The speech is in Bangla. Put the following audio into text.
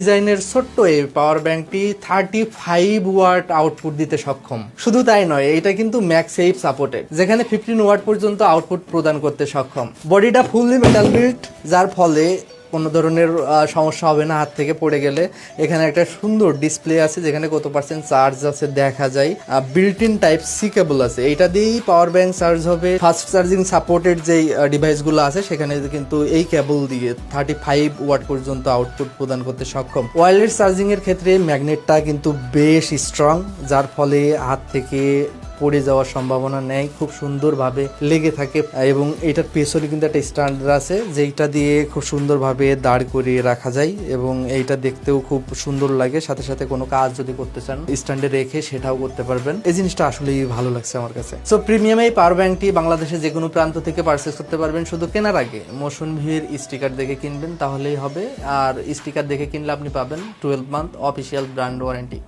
ডিজাইনের ছোট্ট এই পাওয়ার ব্যাংকটি 35 ওয়াট আউটপুট দিতে সক্ষম। শুধু তাই নয়, এটা কিন্তু ম্যাগসেফ সাপোর্টেড, যেখানে 15 ওয়াট পর্যন্ত আউটপুট প্রদান করতে সক্ষম। বডিটা ফুললি মেটাল বিল্ট, যার ফলে কোনো ধরনের সমস্যা হবে না হাত থেকে পড়ে গেলে। এখানে একটা সুন্দর ডিসপ্লে আছে যেখানে কত পার্সেন্ট চার্জ আছে দেখা যায়। Built in type C cable আছে, এটা দিয়েই পাওয়ার ব্যাংক চার্জ হবে। ফাস্ট চার্জিং সাপোর্টেড যেই ডিভাইসগুলো আছে সেখানে কিন্তু এই কেবল দিয়ে 35 ওয়াট পর্যন্ত আউটপুট প্রদান করতে সক্ষম। ওয়্যারলেস চার্জিং এর ক্ষেত্রে ম্যাগনেটটা কিন্তু বেশ স্ট্রং, যার ফলে হাত থেকে পড়ে যাওয়ার সম্ভাবনা নেই, খুব সুন্দরভাবে লেগে থাকে। এবং এটার পেছনে কিন্তু একটা স্ট্যান্ড আছে যেটা দিয়ে খুব সুন্দরভাবে দাঁড় করিয়ে রাখা যায় এবং এইটা দেখতেও খুব সুন্দর লাগে। সাথে সাথে কোনো কাজ যদি করতে চান স্ট্যান্ডে রেখে সেটাও করতে পারবেন। এই জিনিসটা আসলেই ভালো লাগছে আমার কাছে। সো প্রিমিয়াম এই পাওয়ার ব্যাংকটি বাংলাদেশে যে কোনো প্রান্ত থেকে পারচেস করতে পারবেন। শুধু কেনার আগে মোশন ভিউয়ের স্টিকার দেখে কিনবেন, তাহলেই হবে। আর স্টিকার দেখে কিনলে আপনি পাবেন 12 মান্থ অফিসিয়াল ব্র্যান্ড ওয়ারেন্টি।